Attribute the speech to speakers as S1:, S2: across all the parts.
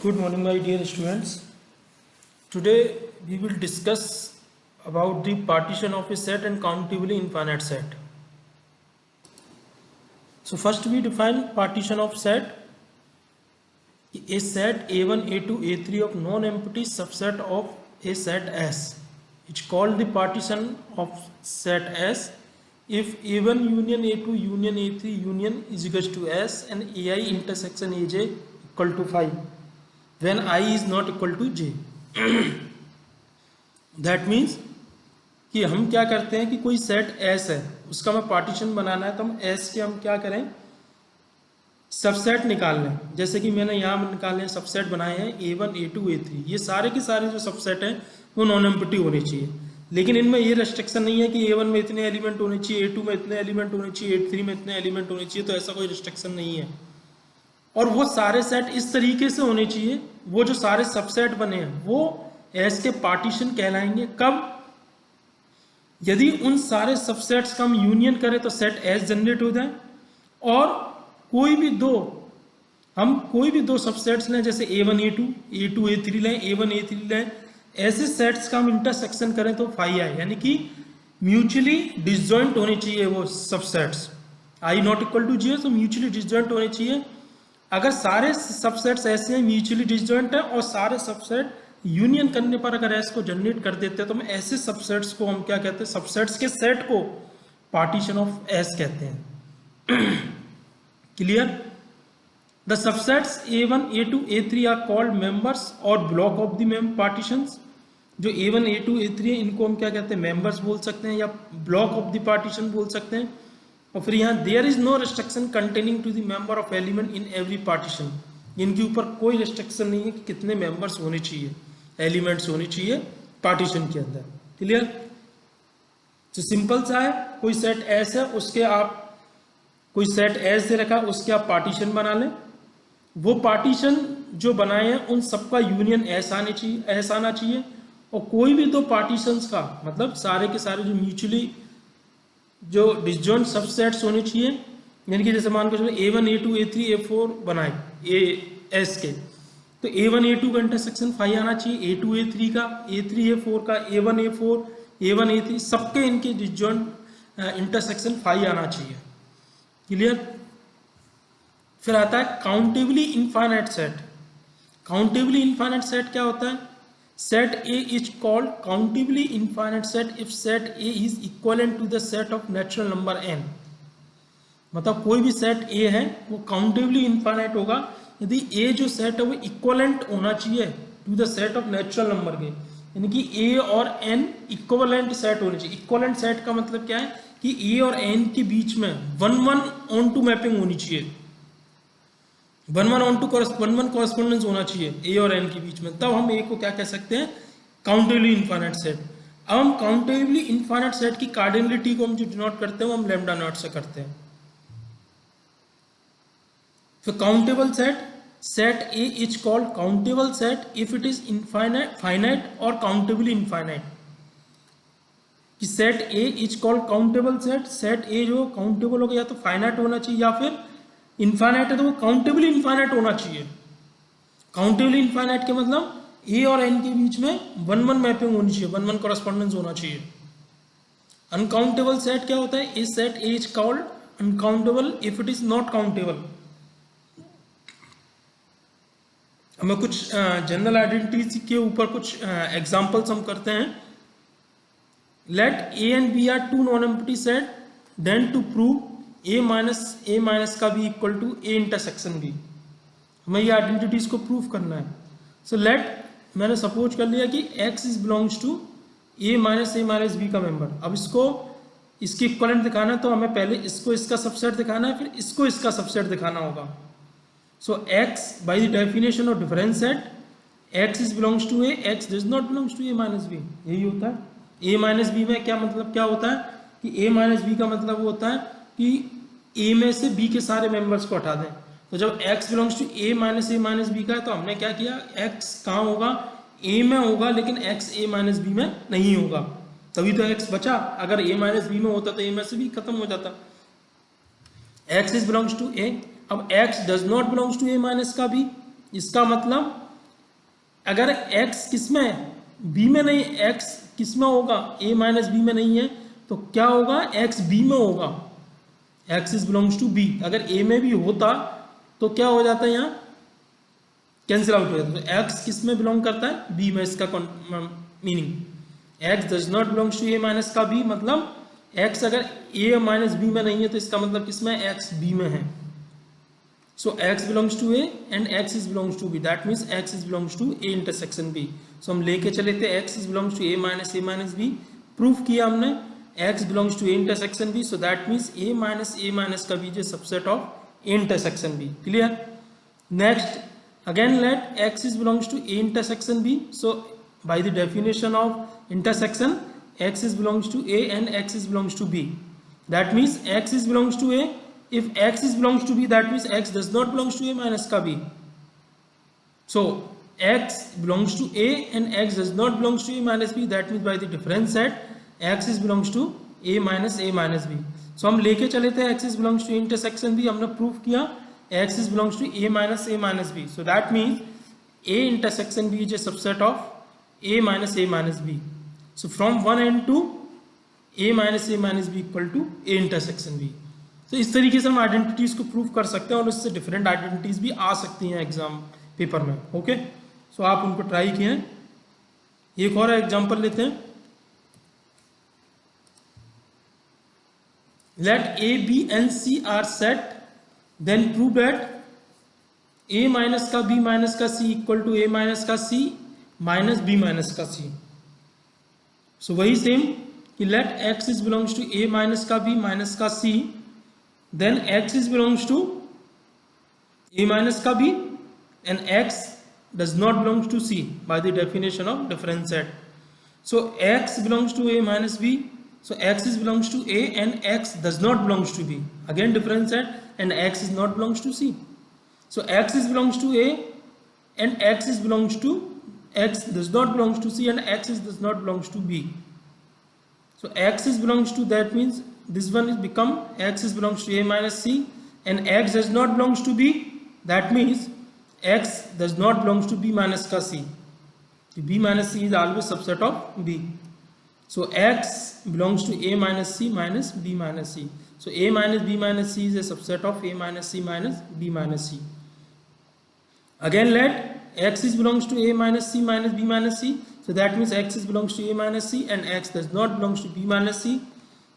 S1: Good morning, my dear students. Today we will discuss about the partition of a set and countably infinite set. So first we define partition of set. A set A1, A2, A3 of non-empty subset of a set S. It's called the partition of set S if A1 union A2 union A3 union is equal to S and AI intersection AJ equal to 5 when I is not equal to J. That means कि हम क्या करते हैं कि कोई set S है, उसका हमें पार्टीशन बनाना है तो हम S के हम क्या करें, सबसेट निकाल लें। जैसे कि मैंने यहाँ निकाले सबसेट बनाए हैं A1, A2, A3। ये सारे के सारे जो सबसेट हैं वो नॉन एम्प्टी होने चाहिए, लेकिन इनमें ये रेस्ट्रिक्शन नहीं है कि A1 में इतने एलिमेंट होने चाहिए, A2 में इतने एलिमेंट होने चाहिए, A3 में इतने एलिमेंट होने चाहिए, तो ऐसा कोई रेस्ट्रिक्शन नहीं है। और वो सारे सेट इस तरीके से होने चाहिए, वो जो सारे सबसेट बने हैं वो S के पार्टीशन कहलाएंगे। कब? यदि उन सारे सबसेट्स का हम यूनियन करें तो सेट S जनरेट हो जाए, और कोई भी दो सबसेट्स लें, जैसे A1 A2 A2 A3 लें, A1 A3 लें, ऐसे सेट्स का हम इंटरसेक्शन करें तो फाई आए, यानी कि म्यूचुअली डिसजॉइंट होने चाहिए वो subsets. I not equal to 0 तो म्यूचुअली डिसजॉइंट होने चाहिए। अगर सारे सबसेट्स ऐसे हैं म्यूचुअली डिसजॉइंट है और सारे सबसेट यूनियन करने पर अगर S को जनरेट कर देते हैं तो हम ऐसे सबसेट्स को हम क्या कहते हैं, सबसेट्स के सेट को पार्टीशन ऑफ S कहते हैं। Clear? The subsets A1, A2, A3 are called members और ब्लॉक ऑफ द पार्टीशंस। जो A1, A2, A3 है इनको हम क्या कहते हैं, मेंबर्स बोल सकते हैं या ब्लॉक ऑफ द पार्टीशन बोल सकते हैं। और फिर यहाँ there is no restriction containing to the member of element in every partition. इनके ऊपर कोई रिस्ट्रिक्शन नहीं है कि कितने मेंबर्स होने चाहिए, एलिमेंट्स होने चाहिए पार्टीशन के अंदर। क्लियर? जो सिंपल सा है, कोई सेट एस है, उसके आप कोई सेट एस दे रखा, उसके आप पार्टीशन बना लें। वो पार्टीशन जो बनाए हैं उन सबका यूनियन एस आना चाहिए। और कोई भी दो पार्टीशंस का मतलब सारे के सारे जो म्यूचुअली जो डिसजॉइंट सबसेट्स होने चाहिए, यानी कि जैसे मान के चलो A1 A2 A3 A4 बनाए एस के, तो A1 A2 का इंटरसेक्शन 5 आना चाहिए, A2 A3 का, A3 A4 का, A1 A4 A1 A3 सबके इनके डिसजॉइंट इंटरसेक्शन 5 आना चाहिए। क्लियर? फिर आता है countably infinite set. Countably infinite set क्या होता है? Set A is called countably infinite set if set A is equivalent to the set of natural number n। मतलब कोई भी सेट A है वो काउंटेबली इनफाइनाइट होगा यदि A जो सेट है वो इक्वलेंट होना चाहिए to the set of natural number के, यानी कि A और n इक्वलेंट सेट होने चाहिए। इक्वलेंट सेट का मतलब क्या है कि A और n के बीच में 1:1 मैपिंग होनी चाहिए, 1:1 कॉरेस्पॉन्डेंस होना चाहिए A और n के बीच में, तब हम A को क्या कह सकते हैं, काउंटेबली इनफाइनाइट सेट। अब हम काउंटेबली इनफाइनाइट सेट की कार्डिनलिटी को हम जो डिनोट करते हैं वो हम लैम्डा नॉट से करते हैं। फिर countable set A is called countable set if it is infinite finite और काउंटेबली इनफाइनाइट। कि set A is called countable set A जो काउंटेबल होगा या तो फाइनाइट होना चाहिए या फिर इनफाइनाइट है तो वो काउंटेबली इनफाइनाइट होना चाहिए। काउंटेबली इनफाइनाइट के मतलब A और n के बीच में 1:1 मैपिंग होनी चाहिए, 1:1 कॉरेस्पॉन्डेंस होना चाहिए। अनकाउंटेबल सेट क्या होता है? इस set A is called uncountable if it is not countable. हमें कुछ जनरल आइडेंटिटी के ऊपर कुछ एग्जांपल्स हम करते हैं। Let A and B are two non empty set, then to prove A minus का भी equal to A intersection B। हमें ये आइडेंटिटीज को प्रूव करना है। सो लेट मैंने सपोज कर लिया कि X is belongs to A minus B का मेंबर। अब इसको इसकी इक्वलेंट दिखाना है तो हमें पहले इसको इसका सबसेट दिखाना है, फिर इसको इसका सबसेट दिखाना होगा। So X by the definition of difference set, X is belongs to A, X does not belongs to A minus B। यही होता है। A minus B में क्या मतलब क्या होता है कि A minus B का मतलब वो होता है कि A में से B के सारे मेंबर्स को हटा दें। तो जब X belongs to A minus B का है तो हमने क्या किया, X कहाँ होगा, A में होगा, लेकिन X A minus B में नहीं होगा, तभी तो X बचा। अगर A minus B में होता तो A में से B खत्म हो जाता। X is belongs to A। अब X does not belongs to A minus का भी, इसका मतलब अगर x किस में है, b में नहीं, x किस में होगा, a माइनस बी में नहीं है, तो क्या होगा, x b में होगा, x is belongs to b। अगर a में भी होता तो क्या हो जाता है, यहाँ कैंसिल आउट हो जाता है। तो x किस में बिलोंग करता है, b में। इसका meaning x does not belongs to a minus का b, मतलब x अगर a माइनस b में नहीं है तो इसका मतलब किस में, x b में है। So x belongs to A and x is belongs to B. That means x is belongs to A intersection B. So हम लेके चले थे x is belongs to A minus B. Proof किया हमने x belongs to A intersection B. So that means A minus का B is a subset of A intersection B. Clear? Next, again let x is belongs to A intersection B. So by the definition of intersection, x is belongs to A and x is belongs to B. That means x is belongs to A. If x is belongs to B, that means x does not belongs to A minus का B. So x belongs to A and x does not belongs to A minus B. That means by the difference set, x is belongs to A minus B. So हम लेके चले थे x is belongs to intersection B. हमने proof किया x is belongs to A minus B. So that means A intersection B is a subset of A minus B. So from one end to A minus B equal to A intersection B. तो इस तरीके से हम identities को prove कर सकते हैं और उससे डिफरेंट आइडेंटिटीज भी आ सकती हैं एग्जाम पेपर में। ओके, सो आप उनको ट्राई किए हैं। एक और एग्जांपल लेते हैं। Let A B and C are set, then prove that A minus का बी माइनस का C equal to A minus का सी माइनस बी माइनस का सी। सो वही सेम कि let X is belongs to A minus का B minus का C, then x is belongs to a minus का b and x does not belongs to c by the definition of difference set. So x belongs to a minus b, so x is belongs to a and x does not belongs to b, again difference set, and x is not belongs to c. So x is belongs to a and x is belongs to, x does not belongs to c and x is does not belongs to b. So x is belongs to, that means this one is become x is belongs to a minus c and x does not belongs to b, that means x does not belongs to b minus ka c. b minus c is always subset of b. So x belongs to a minus c minus b minus c. So a minus b minus c is a subset of a minus c minus b minus c. Again let x is belongs to a minus c minus b minus c. So that means x is belongs to a minus c and x does not belongs to b minus c.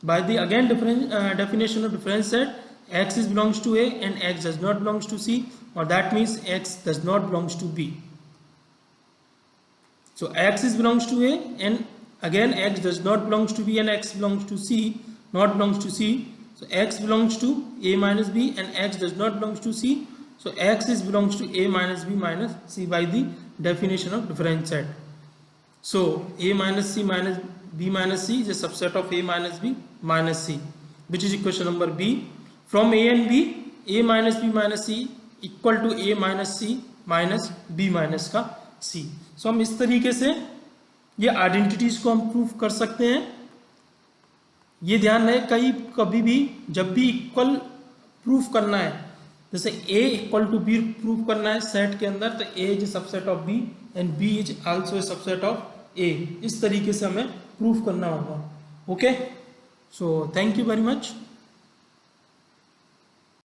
S1: By the again definition of difference set, x is belongs to a and x does not belongs to c, or that means x does not belongs to b. So x is belongs to a and again x does not belongs to b and x belongs to c, not belongs to c. So x belongs to a minus b and x does not belongs to c. So x is belongs to a minus b minus c by the definition of difference set. So a minus c minus b minus c is a subset of a minus b minus c, which is equation number b. From a and b, a minus b minus c equal to a minus c minus b minus का c. So हम इस तरीके से ये identities को हम proof कर सकते हैं। ये ध्यान रहे, कभी भी जब भी इक्वल प्रूफ करना है, जैसे a equal to B proof करना है सेट के अंदर, तो a is subset of b and b is also subset of a। इस तरीके से हमें प्रूफ करना होगा। Okay, so thank you very much.